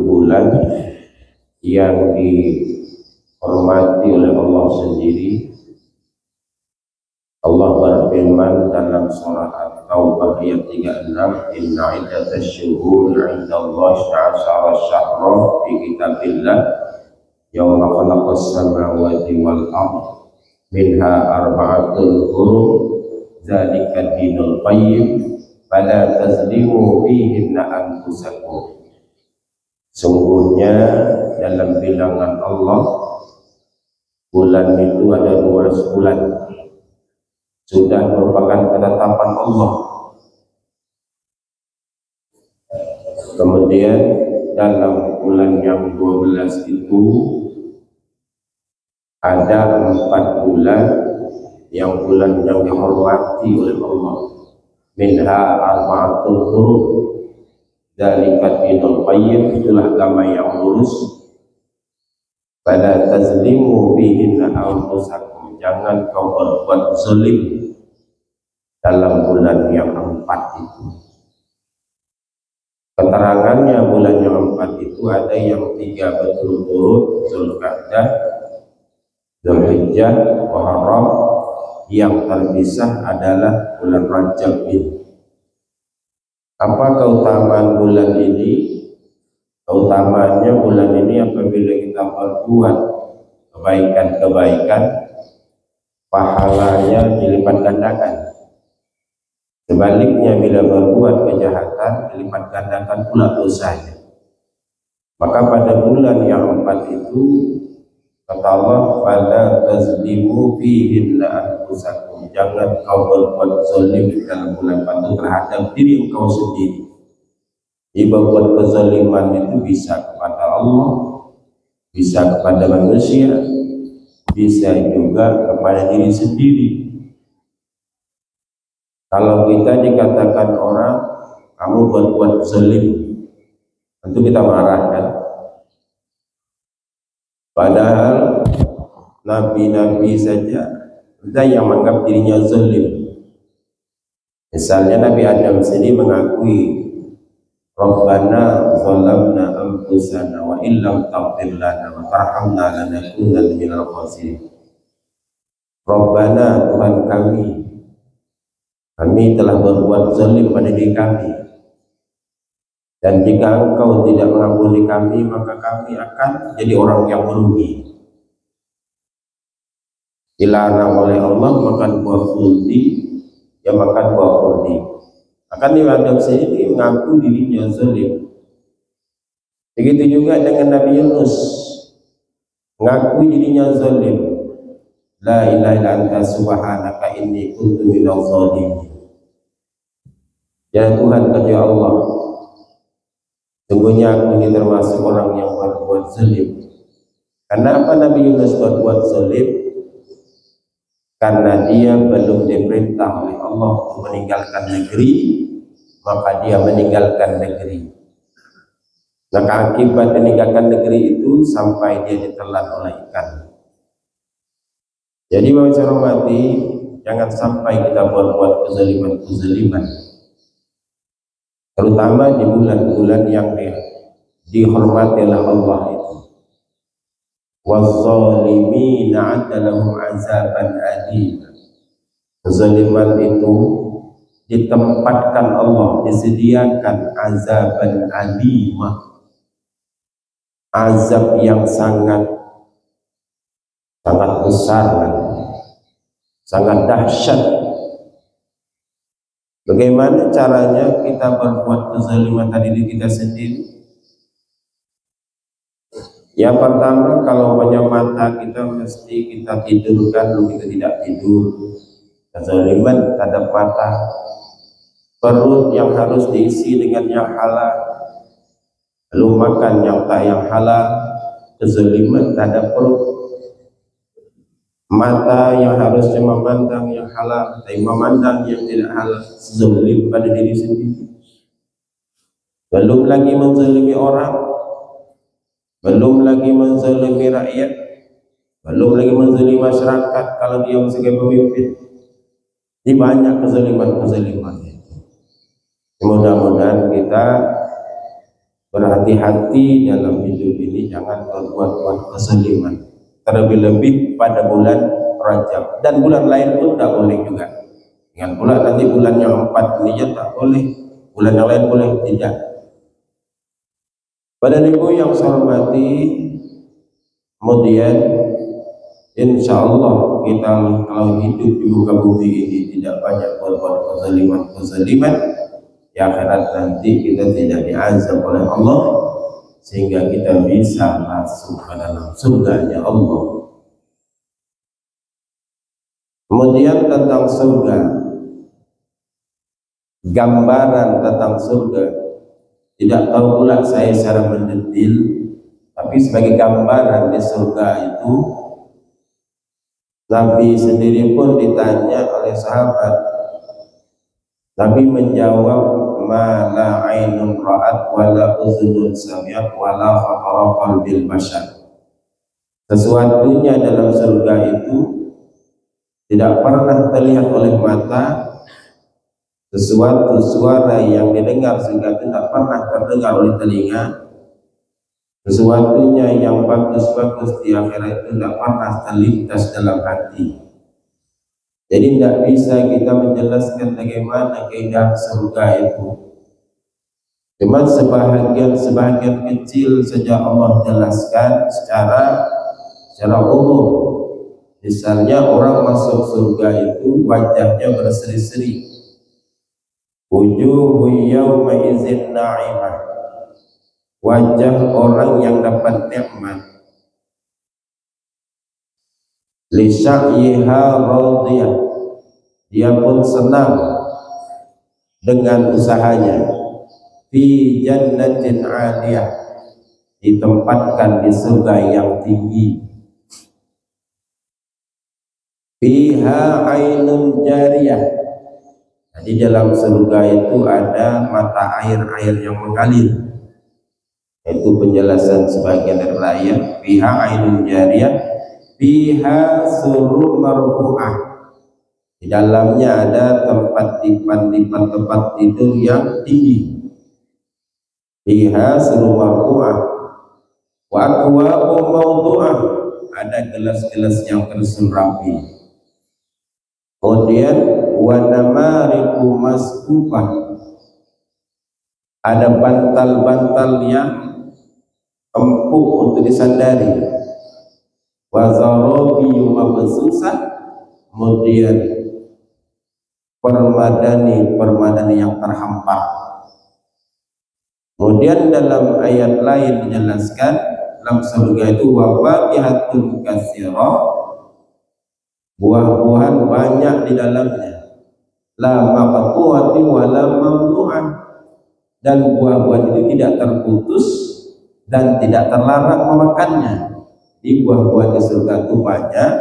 bulan yang dihormati oleh Allah sendiri. Allah berfirman dalam surah At-Taubah ayat 36, inna iddatash syuhuri 'indallahi 12 syahran fi kitabillah yawma khalaqas samawati wal ardh minha arba'atun hurum dzalika dinul qayyim fala tazlimu fihinna anfusakum. Sungguhnya dalam bilangan Allah bulan itu ada 12 bulan, sudah merupakan ketetapan Allah. Kemudian dalam bulan yang 12 itu ada 4 bulan yang dihormati oleh Allah. Minha arba'atul hurum dzalika dinul qayyim, itulah agama yang lurus. Fala tazlimu bihinna anfusakum, jangan kau berbuat zalim dalam bulan yang 4 itu. Keterangannya bulan yang 4 itu ada yang 3 berturut-turut, Zulqa'dah, Dzulhijjah, Muharram. Yang terpisah adalah bulan Rajab ini. Apa keutamaan bulan ini? Keutamaannya bulan ini apabila kita berbuat kebaikan, pahalanya dilipat gandakan. Sebaliknya bila berbuat kejahatan, dilipat gandakan pula dosanya. Maka pada bulan yang 4 itu kata Allah, fala tazlimu fihinna anfusakum, jangan kau berbuat zalim dalam bulan 4 itu terhadap diri engkau sendiri. Berbuat kezaliman itu bisa kepada Allah, bisa kepada manusia, bisa juga kepada diri sendiri. Kalau kita dikatakan orang, kamu berbuat zalim, tentu kita marah kan? Padahal nabi-nabi saja ada yang menganggap dirinya zalim. Misalnya Nabi Adam sendiri mengakui, Rabbana zalamna anfusana wa illam taghfir lana wa tarhamna lanakunanna minal khasirin. Rabbana, Tuhan kami telah berbuat zalim pada diri kami, dan jika Engkau tidak mengampuni kami, maka kami akan jadi orang yang merugi. Dilarang oleh Allah makan buah khuldi, ya makan buah khuldi. Akan Nabi Adam sendiri mengaku dirinya zalim. Begitu juga dengan Nabi Yunus, mengaku dirinya zalim. La ilaha illa anta subhanaka inni kuntu minadh dhalimin. Ya Tuhan, kata Allah, sungguhnya aku ini termasuk orang yang berbuat zalim. Kenapa Nabi Yunus berbuat zalim? Karena dia belum diperintah oleh Allah untuk meninggalkan negeri, maka dia meninggalkan negeri. Maka akibat meninggalkan negeri itu sampai dia ditelan oleh ikan. Jadi Bapak saya hormati, jangan sampai kita berbuat kezaliman, terutama di bulan-bulan yang dihormati oleh Allah itu. Waz-zalimina 'adda lahum 'azaban adim. Kezaliman itu ditempatkan Allah, disediakan azaban alimah, azab yang sangat besar, sangat dahsyat. Bagaimana caranya kita berbuat kezaliman tadi diri kita sendiri? Yang pertama, kalau punya mata kita mesti kita tidurkan, lalu kita tidak tidur. Kezaliman terhadap mata. Perut yang harus diisi dengan yang halal, lalu makan yang tak yang halal, kezaliman terhadap perut. Mata yang harusnya memandang yang halal, tapi memandang yang tidak halal, zalim pada diri sendiri. Belum lagi menzalimi orang, belum lagi menzalimi rakyat, belum lagi menzalimi masyarakat kalau dia sebagai pemimpin. Ini banyak kezaliman. Mudah-mudahan kita berhati-hati dalam hidup ini, jangan berbuat kezaliman, terlebih-lebih pada bulan Rajab, dan bulan lain pun tak boleh juga. Dengan pula nanti bulan yang 4 ini ya tak boleh, bulan yang lain boleh tidak. Pada ibu yang saya hormati, kemudian insya Allah kita kalau hidup di muka bumi ini tidak banyak berbuat kezaliman, ya akhirat nanti kita tidak diazab oleh Allah sehingga kita bisa masuk ke dalam surganya Allah. Kemudian tentang surga, gambaran tentang surga tidak tahu pula saya secara mendetil, tapi sebagai gambaran di surga itu, Nabi sendiri pun ditanya oleh sahabat, Nabi menjawab, ma la ainun ra'at wa la uzunun sami'at wa la khatara qalbil bashar. Sesuatunya dalam surga itu tidak pernah terlihat oleh mata, sesuatu suara yang didengar surga itu tidak pernah terdengar oleh telinga, sesuatunya yang bagus-bagus di akhirat itu tidak pernah terlintas dalam hati. Jadi tidak bisa kita menjelaskan bagaimana keindahan surga itu. Cuma sebahagian kecil saja Allah jelaskan secara umum. Misalnya orang masuk surga itu wajahnya berseri-seri. Wujuhu yawma idzin na'imah. Wajah orang yang dapat nikmat. Li sya'yiha radiyah. Dia pun senang dengan usahanya. Fi jannatin 'aliyah. Ditempatkan di surga yang tinggi. Fiha ainun jariyah. Di dalam surga itu ada mata air-air yang mengalir. Itu penjelasan sebagian dari ayat. Fiha ainun jariyah, fiha surur marfu'ah. Di dalamnya ada tempat tempat tidur yang tinggi. Fiha surur marfu'ah. Wa akwabun mawdu'ah. Ada gelas-gelas yang tersusun rapi. Kemudian wanamariku masbubah, ada bantal-bantal yang empuk untuk disandari. Wazarobiyu mabsusah, kemudian permadani yang terhampar. Kemudian dalam ayat lain dijelaskan dalam surga itu wafaqihatun katsirah, buah-buahan banyak di dalamnya, la maqtu'ati wa la mamnu'ah, dan buah-buahan itu tidak terputus dan tidak terlarang memakannya. Di buah-buah di surga itu banyak,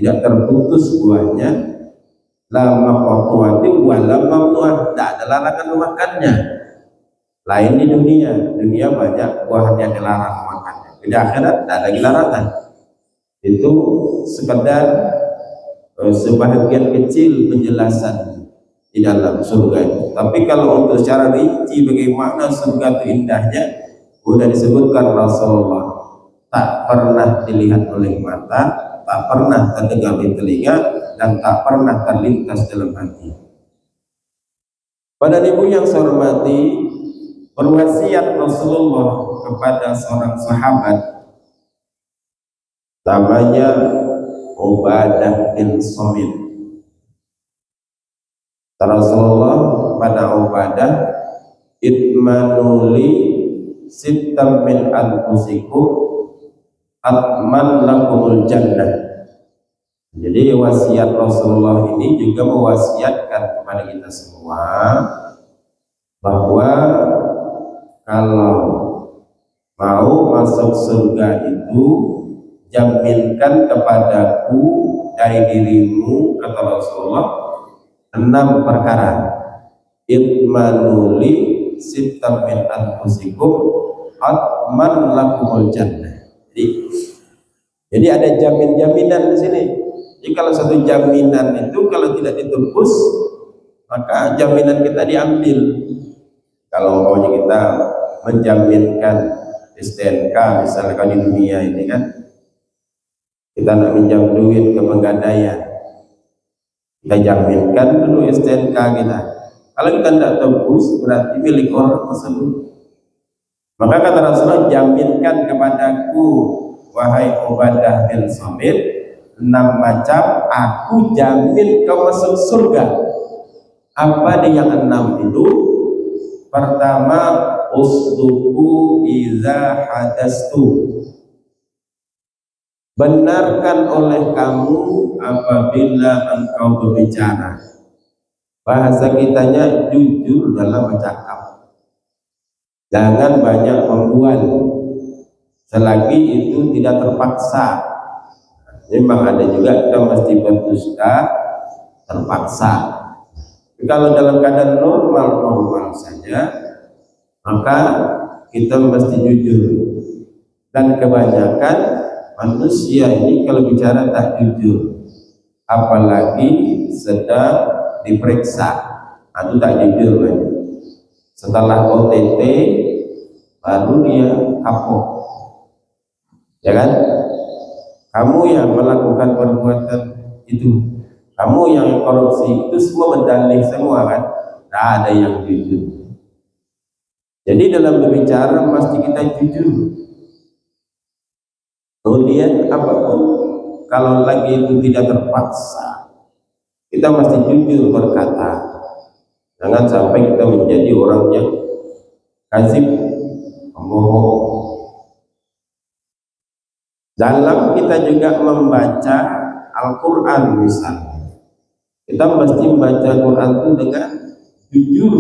tidak terputus buahnya, la maqtu'ati wa la mamnu'ah, tidak ada larangan memakannya. Lain di dunia banyak buah yang dilarang memakannya. Di akhirat tidak ada lagi larangan. Itu sekedar sebahagian kecil penjelasan di dalam surga itu. Tapi kalau untuk secara rinci bagaimana surga itu indahnya, sudah disebutkan Rasulullah, tak pernah dilihat oleh mata, tak pernah terdengar di telinga, dan tak pernah terlintas dalam hati. Pada ibu yang saya hormati, perwasiat Rasulullah kepada seorang sahabat namanya Ubadah bin Samit. Rasulullah pada Ubadah, itmanuli sittam min anfusikum atman lakumul jannah. Jadi wasiat Rasulullah ini juga mewasiatkan kepada kita semua bahwa kalau mau masuk surga itu jaminkan kepadaku dari dirimu, kata Rasulullah, 6 perkara. Itmanuli sittam min anfusikum atman lakumul jannah. Jadi ada jaminan di sini. Jadi kalau satu jaminan itu kalau tidak ditebus, maka jaminan kita diambil. Kalau maunya kita menjaminkan STNK misalkan di dunia ini kan, kita nak minjam duit ke Pegadaian, kita jaminkan dulu STNK kita. Kalau kita tidak tebus berarti milik orang tersebut. Maka kata Rasulullah, jaminkan kepadaku wahai Ubadah bin Samit 6 macam, aku jamin kau masuk surga. Apa dia yang 6 itu? Pertama, usduku iza hadastu, benarkan oleh kamu apabila engkau berbicara. Bahasa kitanya jujur dalam bercakap, jangan banyak membual selagi itu tidak terpaksa. Memang ada juga kita mesti berdusta terpaksa. Tapi kalau dalam keadaan normal saja, maka kita mesti jujur. Dan kebanyakan manusia ini kalau bicara tak jujur, apalagi sedang diperiksa, itu tak jujur banyak. Setelah OTT baru dia kapok, ya kan? Kamu yang melakukan perbuatan itu, kamu yang korupsi, itu semua berdalih semua kan? Tak ada yang jujur. Jadi dalam berbicara pasti kita jujur. Kemudian apapun, kalau lagi itu tidak terpaksa, kita mesti jujur berkata. Jangan sampai kita menjadi orang yang kadzib, pembohong. Dalam kita juga membaca Al-Quran misalnya, kita mesti membaca Al-Quran itu dengan jujur.